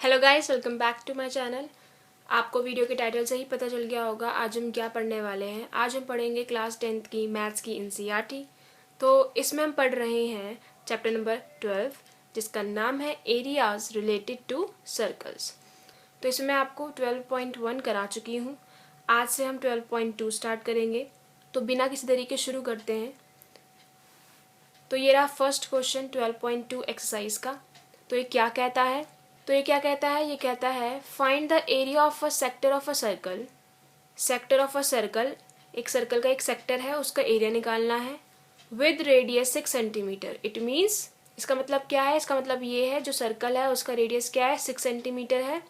Hello guys, welcome back to my channel. आपको video के title से ही पता चल गया होगा आज हम क्या पढ़ने वाले हैं। आज हम पढ़ेंगे क्लास 10th की मैथ्स की एनसीईआरटी। तो इसमें हम पढ़ रहे हैं चैप्टर नंबर 12 जिसका नाम है एरियाज रिलेटेड टू सर्कल्स। तो इसमें मैं आपको 12.1 करा चुकी हूँ। आज से हम 12.2 स्टार्ट करेंगे। तो बिना किसी तरीके शुरू करते हैं। तो ये रहा फर्स्ट क्वेश्चन 12.2 एक्सरसाइज का। तो ये क्या कहता है? ये कहता है find the area of a sector of a circle. Sector of a circle, एक सर्कल का एक सेक्टर है, उसका एरिया निकालना है with radius 6 centimetre. It means इसका मतलब क्या है? इसका मतलब ये है जो सर्कल है उसका रेडियस क्या है? 6 सेंटीमीटर है।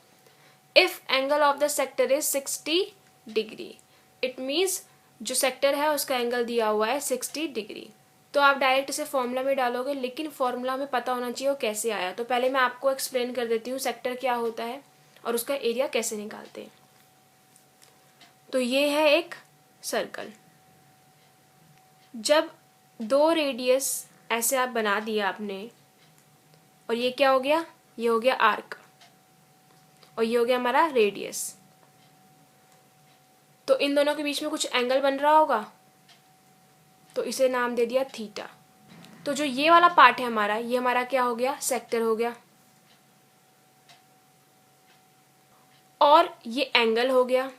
If angle of the sector is 60 degree. It means जो सेक्टर है उसका एंगल दिया हुआ है 60 डिग्री। तो आप डायरेक्ट इसे फॉर्मूला में डालोगे, लेकिन फॉर्मूला हमें पता होना चाहिए वो कैसे आया। तो पहले मैं आपको एक्सप्लेन कर देती हूँ सेक्टर क्या होता है और उसका एरिया कैसे निकालते हैं। तो ये है एक सर्कल। जब दो रेडियस ऐसे आप बना दिया आपने, और ये क्या हो गया? ये हो गया आर्क, और ये हो गया हमारा रेडियस। तो इन दोनों के बीच में कुछ एंगल बन रहा होगा, तो इसे नाम दे दिया थीटा। तो जो ये वाला पार्ट है हमारा, ये हमारा क्या हो गया? सेक्टर हो गया। और ये एंगल हो गया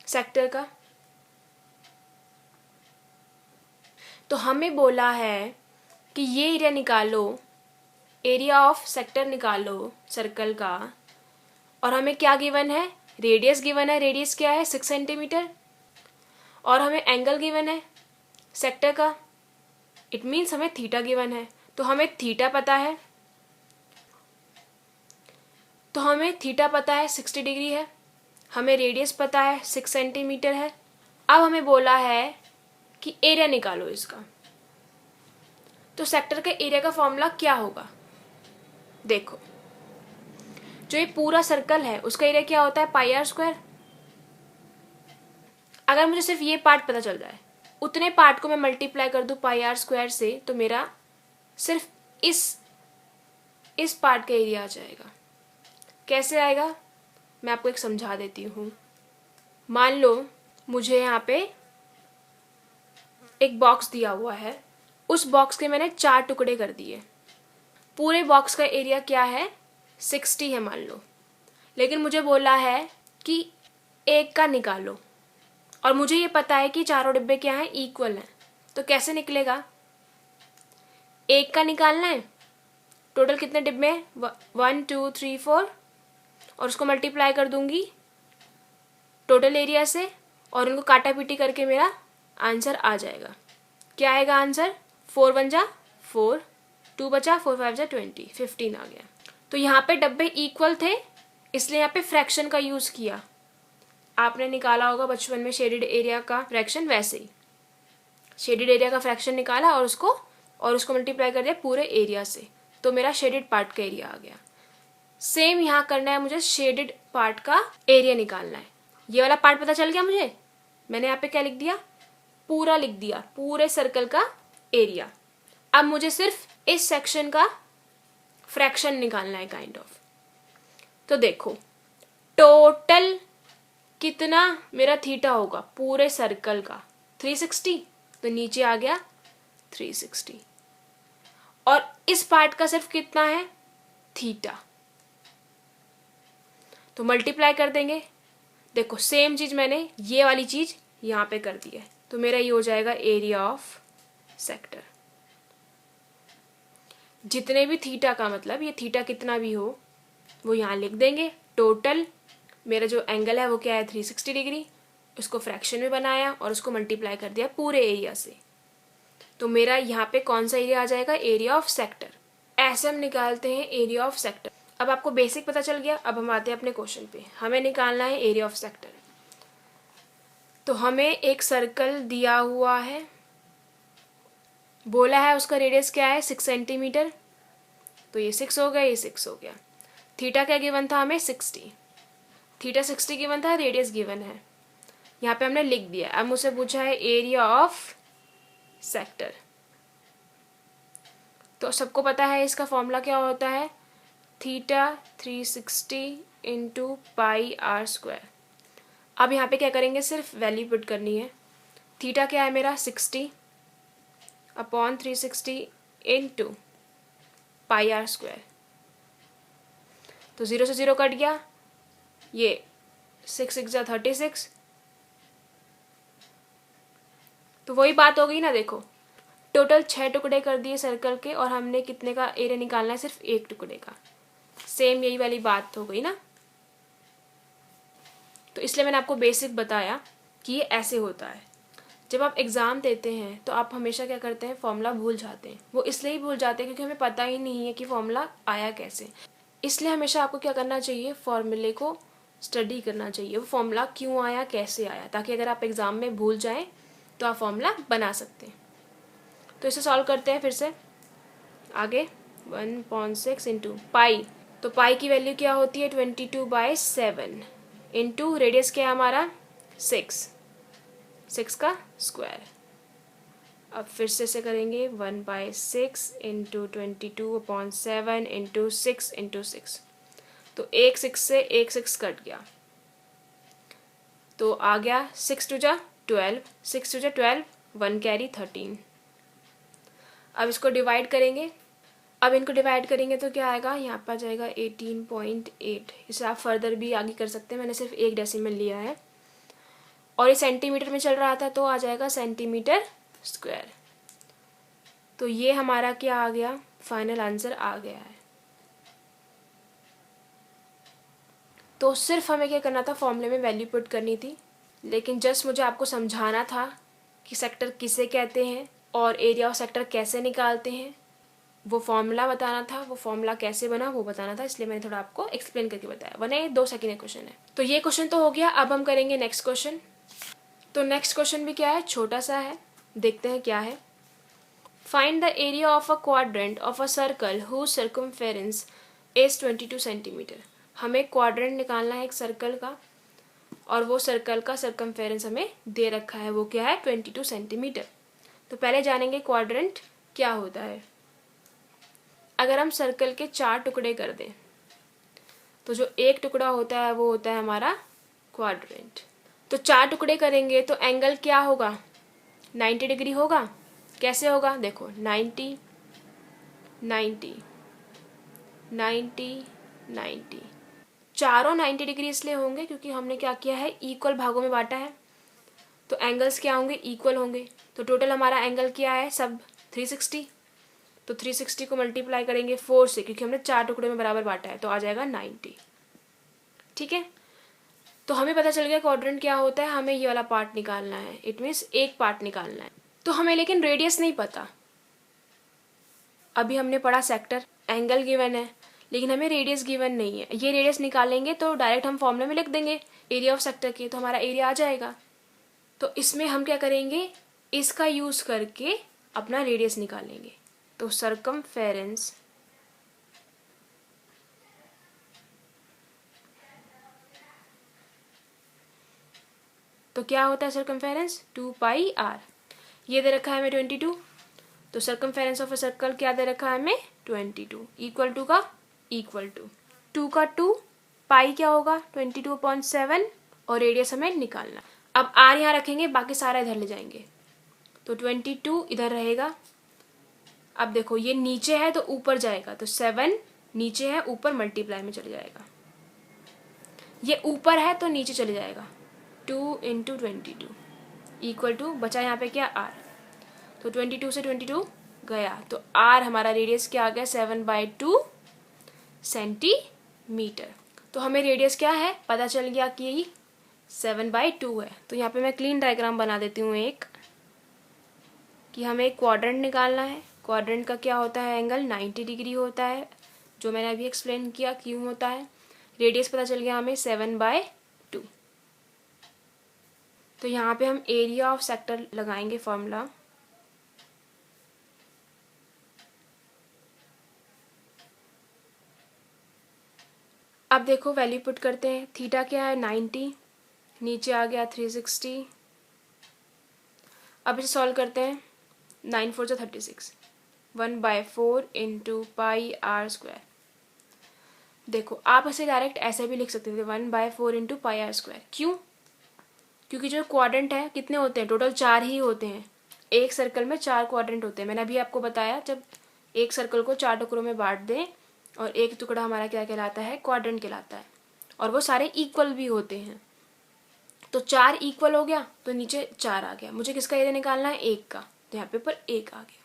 सेक्टर का। तो हमें बोला है कि ये एरिया निकालो, एरिया ऑफ सेक्टर निकालो सर्कल का। और हमें क्या गिवन है? रेडियस गिवन है। रेडियस क्या है? 6 सेंटीमीटर। और हमें एंगल गिवन है सेक्टर का। इट मीन्स हमें थीटा गिवन है। तो हमें थीटा पता है। 60 डिग्री है। हमें रेडियस पता है 6 सेंटीमीटर है। अब हमें बोला है कि एरिया निकालो इसका। तो सेक्टर के एरिया का फॉर्मूला क्या होगा? देखो, जो ये पूरा सर्कल है उसका एरिया क्या होता है? पाई आर स्क्वायर। अगर मुझे सिर्फ ये पार्ट पता चल जाए, उतने पार्ट को मैं मल्टीप्लाई कर दूं पाई आर स्क्वायर से, तो मेरा सिर्फ इस पार्ट का एरिया आ जाएगा। कैसे आएगा? मैं आपको एक समझा देती हूँ। मान लो मुझे यहाँ पे एक बॉक्स दिया हुआ है, उस बॉक्स के मैंने 4 टुकड़े कर दिए। पूरे बॉक्स का एरिया क्या है? 60 है मान लो। लेकिन मुझे बोला है कि एक का निकालो, और मुझे ये पता है कि चारों डिब्बे क्या हैं? इक्वल हैं। तो कैसे निकलेगा? एक का निकालना है। टोटल कितने डिब्बे हैं? 1 2 3 4, और उसको मल्टीप्लाई कर दूंगी टोटल एरिया से, और उनको काटा पीटी करके मेरा आंसर आ जाएगा। क्या आएगा आंसर? 4 1 जा 4, 2 बचा, 4 5 जा 20, 15 आ गया। तो यहाँ पे डब्बे इक्वल थे, इसलिए यहाँ पे फ्रैक्शन का यूज किया। आपने निकाला होगा बचपन में शेडेड एरिया का फ्रैक्शन, वैसे ही शेडेड एरिया का फ्रैक्शन निकाला और उसको मल्टीप्लाई कर दिया पूरे एरिया से, तो मेरा शेडेड पार्ट का एरिया आ गया। सेम यहाँ करना है मुझे, शेडेड पार्ट का एरिया निकालना है। ये वाला पार्ट पता चल गया मुझे। मैंने यहाँ पे क्या लिख दिया? पूरा लिख दिया, पूरे सर्कल का एरिया। अब मुझे सिर्फ इस सेक्शन का फ्रैक्शन निकालना है काइंड ऑफ। तो देखो, टोटल कितना मेरा थीटा होगा पूरे सर्कल का? 360। तो नीचे आ गया 360। और इस पार्ट का सिर्फ कितना है? थीटा। तो मल्टीप्लाई कर देंगे। देखो, सेम चीज मैंने ये वाली चीज यहां पे कर दी है, तो मेरा ये हो जाएगा एरिया ऑफ सेक्टर। जितने भी थीटा का मतलब, ये थीटा कितना भी हो वो यहां लिख देंगे। टोटल मेरा जो एंगल है वो क्या है? 360 डिग्री। उसको फ्रैक्शन में बनाया और उसको मल्टीप्लाई कर दिया पूरे एरिया से, तो मेरा यहाँ पे कौन सा एरिया आ जाएगा? Area of sector. ऐसे हम निकालते हैं एरिया ऑफ सेक्टर। अब आपको बेसिक पता चल गया। अब हम आते हैं अपने क्वेश्चन पे। हमें निकालना है एरिया ऑफ सेक्टर। तो हमें एक सर्कल दिया हुआ है, बोला है उसका रेडियस क्या है? 6 सेंटीमीटर। तो ये 6 हो गया, ये 6 हो गया। थीटा क्या गिवन था हमें? 60। थीटा 60 गिवन था, रेडियस गिवन है, यहाँ पे हमने लिख दिया। अब मुझसे पूछा है एरिया ऑफ सेक्टर। तो सबको पता है इसका फॉर्मूला क्या होता है? Theta 360 into pi r square. अब यहाँ पे क्या करेंगे, सिर्फ वैल्यू पुट करनी है। थीटा क्या है मेरा 60 upon 360 into pi r square. तो 0 से 0 कट गया, ये 6 6 जा 36। तो वही बात हो गई ना, देखो टोटल 6 टुकड़े कर दिए सर्कल के और हमने कितने का एरिया निकालना है, सिर्फ एक टुकड़े का। सेम यही वाली बात हो गई ना। तो इसलिए मैंने आपको बेसिक बताया कि ये ऐसे होता है। जब आप एग्ज़ाम देते हैं तो आप हमेशा क्या करते हैं, फॉर्मूला भूल जाते हैं। वो इसलिए ही भूल जाते हैं क्योंकि हमें पता ही नहीं है कि फॉर्मूला आया कैसे। इसलिए हमेशा आपको क्या करना चाहिए, फॉर्मूले को स्टडी करना चाहिए, वो फॉर्मूला क्यों आया, कैसे आया, ताकि अगर आप एग्ज़ाम में भूल जाएं तो आप फॉर्मूला बना सकते हैं। तो इसे सॉल्व करते हैं फिर से आगे। 1.6 इंटू पाई, तो पाई की वैल्यू क्या होती है 22/7 इंटू रेडियस क्या है हमारा 6 का स्क्वायर। अब फिर से ऐसे करेंगे 1/6 इंटू 22/7 इंटू 6 इंटू 6। तो एक 6 से एक 6 कट गया, तो आ गया 6 2 जा 12, 6 2 जा 12, 1 कैरी 13। अब इसको डिवाइड करेंगे। अब इनको डिवाइड करेंगे तो क्या आएगा, यहाँ पर आ जाएगा 18.8। इसे आप फर्दर भी आगे कर सकते हैं, मैंने सिर्फ एक डेसिमल लिया है और ये सेंटीमीटर में चल रहा था तो आ जाएगा सेंटीमीटर स्क्वायर। तो ये हमारा क्या आ गया, फाइनल आंसर आ गया है। तो सिर्फ हमें क्या करना था, फॉर्मूले में वैल्यू पुट करनी थी, लेकिन जस्ट मुझे आपको समझाना था कि सेक्टर किसे कहते हैं और एरिया ऑफ सेक्टर कैसे निकालते हैं। वो फॉर्मूला बताना था, वो फॉर्मूला कैसे बना वो बताना था, इसलिए मैंने थोड़ा आपको एक्सप्लेन करके बताया, वरना ये 2 सेकंड का क्वेश्चन है। तो ये क्वेश्चन तो हो गया। अब हम करेंगे नेक्स्ट क्वेश्चन। तो नेक्स्ट क्वेश्चन भी क्या है, छोटा सा है, देखते हैं क्या है। Find the area of a quadrant of a circle whose circumference is 22 centimetre. हमें क्वाड्रेंट निकालना है एक सर्कल का और वो सर्कल का सर्कमफेरेंस हमें दे रखा है, वो क्या है 22 सेंटीमीटर। तो पहले जानेंगे क्वाड्रेंट क्या होता है। अगर हम सर्कल के 4 टुकड़े कर दें तो जो एक टुकड़ा होता है वो होता है हमारा क्वाड्रेंट। तो 4 टुकड़े करेंगे तो एंगल क्या होगा, 90 डिग्री होगा। कैसे होगा, देखो 90 90 90 90, चारों 90 डिग्री इसलिए होंगे क्योंकि हमने क्या किया है, इक्वल भागों में बांटा है, तो एंगल्स क्या होंगे, इक्वल होंगे। तो टोटल हमारा एंगल क्या है, सब 360। तो 360 को मल्टीप्लाई करेंगे 4 से, क्योंकि हमने 4 टुकड़े में बराबर बांटा है, तो आ जाएगा 90। ठीक है, तो हमें पता चल गया क्वाड्रेंट क्या होता है। हमें ये वाला पार्ट निकालना है, इट मीन्स एक पार्ट निकालना है। तो हमें लेकिन रेडियस नहीं पता। अभी हमने पढ़ा सेक्टर, एंगल गिवन है, लेकिन हमें रेडियस गिवन नहीं है। ये रेडियस निकालेंगे तो डायरेक्ट हम फॉर्मूले में लिख देंगे एरिया ऑफ सेक्टर के, तो हमारा एरिया आ जाएगा। तो इसमें हम क्या करेंगे, इसका यूज करके अपना रेडियस निकालेंगे। तो सर्कमफेरेंस तो क्या होता है सर्कमफेरेंस, 2πr। ये दे रखा है हमें 22, तो सर्कमफेरेंस ऑफ अ सर्कल क्या दे रखा है हमें 22, इक्वल टू का इक्वल टू 2 का 2, पाई क्या होगा 22/7 और रेडियस हमें निकालना। अब r यहाँ रखेंगे, बाकी सारा इधर ले जाएंगे, तो 22 इधर रहेगा। अब देखो ये नीचे है तो ऊपर जाएगा, तो 7 नीचे है, ऊपर मल्टीप्लाई में चले जाएगा। ये ऊपर है तो नीचे चले जाएगा, 2 इंटू 22 इक्वल टू बचा यहाँ पे क्या r। तो 22 से 22 गया, तो r हमारा रेडियस क्या आ गया 7/2 सेंटीमीटर। तो हमें रेडियस क्या है पता चल गया कि 7/2 है। तो यहाँ पे मैं क्लीन डायग्राम बना देती हूँ एक, कि हमें एक क्वाड्रेंट निकालना है। क्वाड्रेंट का क्या होता है, एंगल 90 डिग्री होता है, जो मैंने अभी एक्सप्लेन किया क्यों होता है। रेडियस पता चल गया हमें 7/2। तो यहाँ पे हम एरिया ऑफ सेक्टर लगाएंगे फॉर्मूला। अब देखो वैल्यू पुट करते हैं। थीटा क्या है 90, नीचे आ गया 360। अब इसे सॉल्व करते हैं, 9 4 36, 1/4 इंटू पाई आर स्क्वायर। देखो आप इसे डायरेक्ट ऐसे भी लिख सकते थे 1/4 इंटू पाई आर स्क्वायर। क्यों? क्योंकि जो क्वाड्रेंट है कितने होते हैं, टोटल 4 ही होते हैं। एक सर्कल में 4 क्वाड्रेंट होते हैं। मैंने अभी आपको बताया जब एक सर्कल को 4 टुकड़ों में बांट दें और एक टुकड़ा हमारा क्या कहलाता है, क्वाड्रेंट कहलाता है, और वो सारे इक्वल भी होते हैं। तो 4 इक्वल हो गया तो नीचे 4 आ गया। मुझे किसका एरिया निकालना है, 1 का, तो यहाँ पे पर 1 आ गया।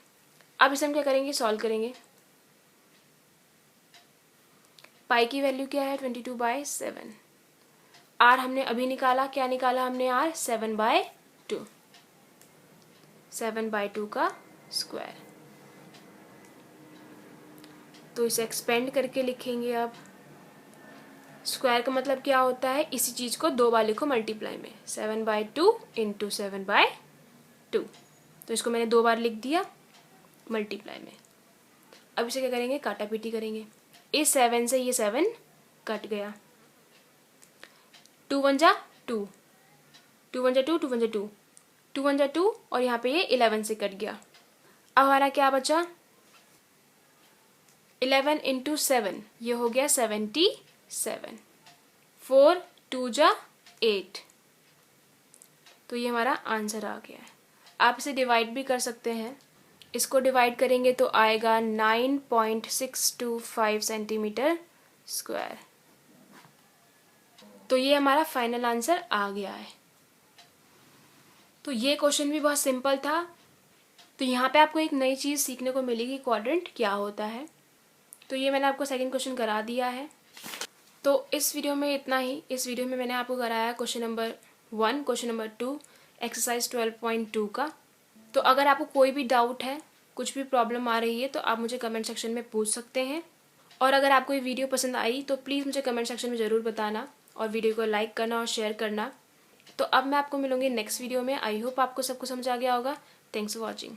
अब इसे हम क्या करेंगे, सॉल्व करेंगे। पाई की वैल्यू क्या है, 22/7। आर हमने अभी निकाला, क्या निकाला हमने आर, 7/2, 7/2 का स्क्वायर। तो इसे एक्सपेंड करके लिखेंगे। अब स्क्वायर का मतलब क्या होता है, इसी चीज़ को 2 बार लिखो मल्टीप्लाई में, 7/2 इंटू 7/2। तो इसको मैंने 2 बार लिख दिया मल्टीप्लाई में। अब इसे क्या करेंगे, काटा पीटी करेंगे। इस 7 से ये 7 कट गया, 2 1 जा 2, 2 1 जा 2, 2 1 जा 2, 2 1 जा 2, और यहाँ पे ये 11 से कट गया। अब हमारा क्या बचा, 11 इंटू 7, ये हो गया 77, 4 2 जा 8। तो ये हमारा आंसर आ गया है। आप इसे डिवाइड भी कर सकते हैं। इसको डिवाइड करेंगे तो आएगा 9.625 सेंटीमीटर स्क्वायर। तो ये हमारा फाइनल आंसर आ गया है। तो ये क्वेश्चन भी बहुत सिंपल था। तो यहाँ पे आपको एक नई चीज़ सीखने को मिलेगी, क्वाड्रेंट क्या होता है। तो ये मैंने आपको सेकंड क्वेश्चन करा दिया है। तो इस वीडियो में इतना ही। इस वीडियो में मैंने आपको कराया question number 1, question number 2, exercise 12.2 का। तो अगर आपको कोई भी डाउट है, कुछ भी प्रॉब्लम आ रही है, तो आप मुझे कमेंट सेक्शन में पूछ सकते हैं। और अगर आपको ये वीडियो पसंद आई तो प्लीज़ मुझे कमेंट सेक्शन में ज़रूर बताना और वीडियो को लाइक करना और शेयर करना। तो अब मैं आपको मिलूंगी नेक्स्ट वीडियो में। आई होप आपको सब कुछ समझ आ गया होगा। Thanks for watching.